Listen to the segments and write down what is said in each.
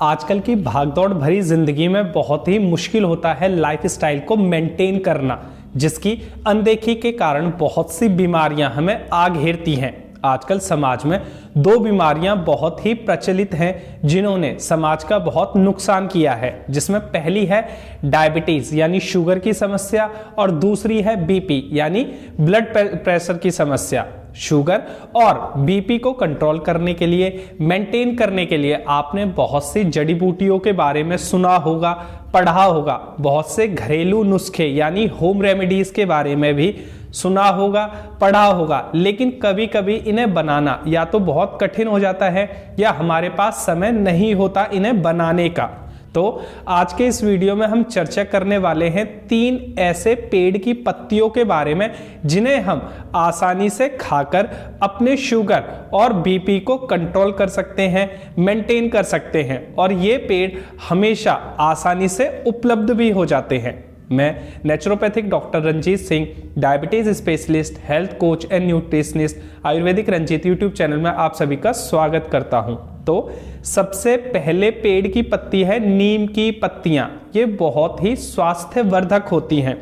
आजकल की भागदौड़ भरी जिंदगी में बहुत ही मुश्किल होता है लाइफस्टाइल को मेंटेन करना, जिसकी अनदेखी के कारण बहुत सी बीमारियां हमें आ घेरती हैं। आजकल समाज में दो बीमारियां बहुत ही प्रचलित हैं जिन्होंने समाज का बहुत नुकसान किया है, जिसमें पहली है डायबिटीज यानी शुगर की समस्या और दूसरी है बीपी यानी ब्लड प्रेशर की समस्या। शुगर और बीपी को कंट्रोल करने के लिए, मेंटेन करने के लिए आपने बहुत सी जड़ी बूटियों के बारे में सुना होगा, पढ़ा होगा। बहुत से घरेलू नुस्खे यानी होम रेमेडीज के बारे में भी सुना होगा, पढ़ा होगा, लेकिन कभी कभी इन्हें बनाना या तो बहुत कठिन हो जाता है या हमारे पास समय नहीं होता इन्हें बनाने का। तो आज के इस वीडियो में हम चर्चा करने वाले हैं 3 ऐसे पेड़ की पत्तियों के बारे में जिन्हें हम आसानी से खाकर अपने शुगर और बीपी को कंट्रोल कर सकते हैं, मेंटेन कर सकते हैं, और ये पेड़ हमेशा आसानी से उपलब्ध भी हो जाते हैं। मैं naturopathic doctor Ranjit Singh, diabetes specialist, health coach and nutritionist, Ayurvedic Ranjit YouTube channel में आप सभी का स्वागत करता हूं। तो सबसे पहले पेड़ की पत्ती है नीम की पत्तियां। ये बहुत ही स्वास्थ्यवर्धक होती हैं।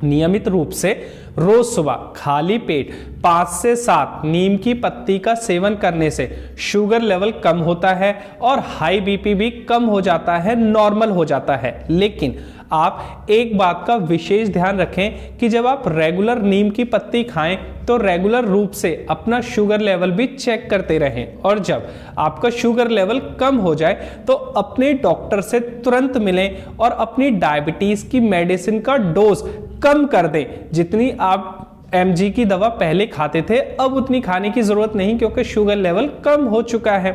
नियमित रूप से रोज सुबह खाली पेट 5 से 7 नीम की पत्ती का सेवन करने से शुगर लेवल कम होता है और हाई बीपी भी कम हो जाता है, नॉर्मल हो जाता है। लेकिन आप एक बात का विशेष ध्यान रखें कि जब आप रेगुलर नीम की पत्ती खाएं तो रेगुलर रूप से अपना शुगर लेवल भी चेक करते रहें, और जब आपका शुगर लेवल कम हो जाए तो अपने डॉक्टर से तुरंत मिलें और अपनी डायबिटीज की मेडिसिन का डोज कम कर दें। जितनी आप mg की दवा पहले खाते थे अब उतनी खाने की जरूरत नहीं, क्योंकि शुगर लेवल कम हो चुका है।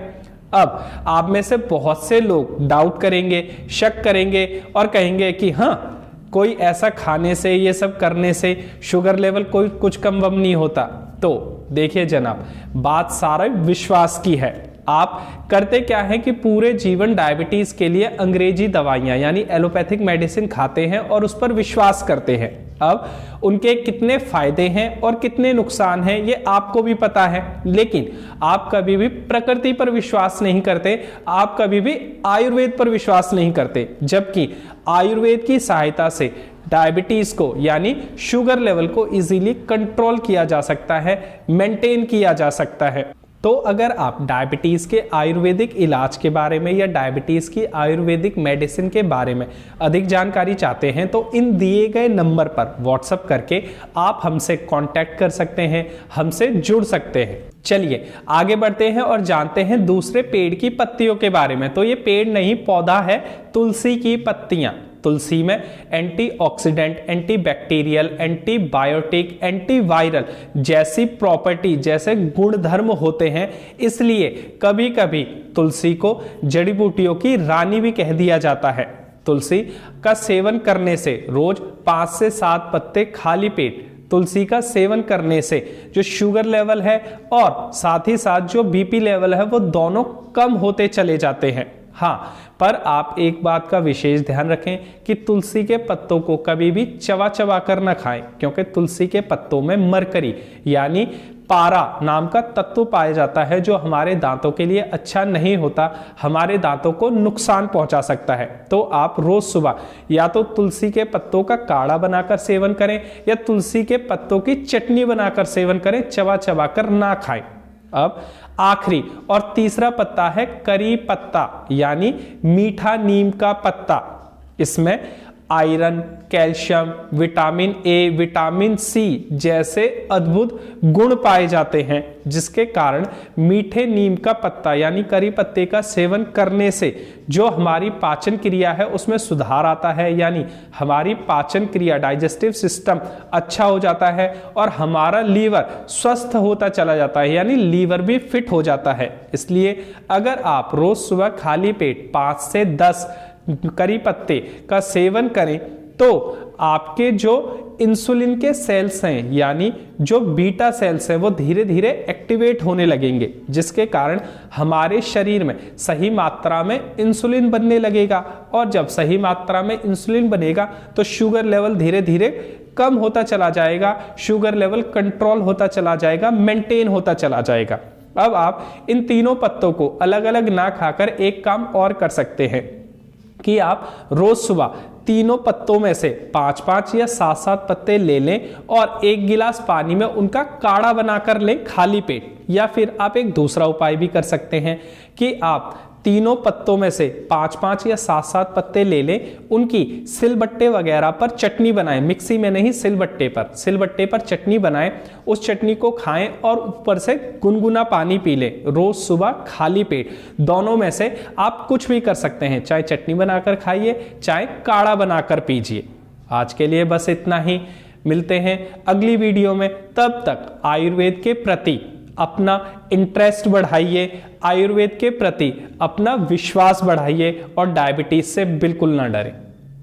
अब आप में से बहुत से लोग डाउट करेंगे, शक करेंगे और कहेंगे कि हाँ, कोई ऐसा खाने से, ये सब करने से शुगर लेवल कोई कुछ कम वम नहीं होता। तो देखिए जनाब, बात सारा विश्वास की है। आप करते क्या है कि पूरे जीवन डायबिटीज के लिए अंग्रेजी दवाइयां यानी एलोपैथिक मेडिसिन खाते हैं और उस पर विश्वास करते हैं। अब उनके कितने फायदे हैं और कितने नुकसान हैं ये आपको भी पता है, लेकिन आप कभी भी प्रकृति पर विश्वास नहीं करते, आप कभी भी आयुर्वेद पर विश्वास नहीं करते, जबकि आयुर्वेद की सहायता से डायबिटीज को यानी शुगर लेवल को इजीली कंट्रोल किया जा सकता है, मेंटेन किया जा सकता है। तो अगर आप डायबिटीज के आयुर्वेदिक इलाज के बारे में या डायबिटीज की आयुर्वेदिक मेडिसिन के बारे में अधिक जानकारी चाहते हैं तो इन दिए गए नंबर पर व्हाट्सएप करके आप हमसे कांटेक्ट कर सकते हैं, हमसे जुड़ सकते हैं। चलिए आगे बढ़ते हैं और जानते हैं दूसरे पेड़ की पत्तियों के बारे में। तो ये पेड़ नहीं, पौधा है तुलसी की पत्तियां। तुलसी में एंटीऑक्सीडेंट, एंटीबैक्टीरियल, एंटीबायोटिक, एंटीवायरल जैसी प्रॉपर्टी, जैसे गुणधर्म होते हैं, इसलिए कभी कभी तुलसी को जड़ी बूटियों की रानी भी कह दिया जाता है। तुलसी का सेवन करने से रोज 5 से 7 पत्ते खाली पेट तुलसी का सेवन करने से जो शुगर लेवल है और साथ ही साथ जो बीपी लेवल है वो दोनों कम होते चले जाते हैं। हाँ, पर आप एक बात का विशेष ध्यान रखें कि तुलसी के पत्तों को कभी भी चबा चबा कर न खाएं, क्योंकि तुलसी के पत्तों में मरकरी यानी पारा नाम का तत्व पाया जाता है जो हमारे दांतों के लिए अच्छा नहीं होता, हमारे दांतों को नुकसान पहुंचा सकता है। तो आप रोज सुबह या तो तुलसी के पत्तों का काढ़ा बनाकर सेवन करें या तुलसी के पत्तों की चटनी बनाकर सेवन करें, चबा चबा कर ना खाएं। अब आखिरी और तीसरा पत्ता है करी पत्ता यानी मीठा नीम का पत्ता। इसमें iron, calcium, vitamin A, vitamin C जैसे अद्भुत गुण पाए जाते हैं, जिसके कारण मीठे नीम का पत्ता यानी करी पत्ते का सेवन करने से जो हमारी पाचन क्रिया है उसमें सुधार आता है, यानी हमारी पाचन क्रिया, डाइजेस्टिव सिस्टम अच्छा हो जाता है और हमारा लीवर स्वस्थ होता चला जाता है, यानी लीवर भी फिट हो जाता है। इसलिए अगर आप रोज सुबह खाली पेट 5 से 10 करी पत्ते का सेवन करें तो आपके जो इंसुलिन के सेल्स हैं यानी जो बीटा सेल्स हैं वो धीरे धीरे एक्टिवेट होने लगेंगे, जिसके कारण हमारे शरीर में सही मात्रा में इंसुलिन बनने लगेगा, और जब सही मात्रा में इंसुलिन बनेगा तो शुगर लेवल धीरे धीरे कम होता चला जाएगा, शुगर लेवल कंट्रोल होता चला जाएगा, मेंटेन होता चला जाएगा। अब आप इन तीनों पत्तों को अलग अलग ना खाकर एक काम और कर सकते हैं कि आप रोज सुबह तीनों पत्तों में से 5-5 या 7-7 पत्ते ले लें और 1 गिलास पानी में उनका काढ़ा बनाकर लें खाली पेट। या फिर आप एक दूसरा उपाय भी कर सकते हैं कि आप तीनों पत्तों में से 5-5 या 7-7 पत्ते ले लें, उनकी सिलबट्टे वगैरह पर चटनी बनाएं, मिक्सी में नहीं सिलबट्टे पर चटनी बनाएं, उस चटनी को खाएं और ऊपर से गुनगुना पानी पी लें रोज सुबह खाली पेट। दोनों में से आप कुछ भी कर सकते हैं, चाहे चटनी बनाकर खाइए चाहे काढ़ा बनाकर पीजिए। आज के लिए बस इतना ही, मिलते हैं अगली वीडियो में। तब तक आयुर्वेद के प्रति अपना इंटरेस्ट बढ़ाइए, आयुर्वेद के प्रति अपना विश्वास बढ़ाइए और डायबिटीज से बिल्कुल ना डरें।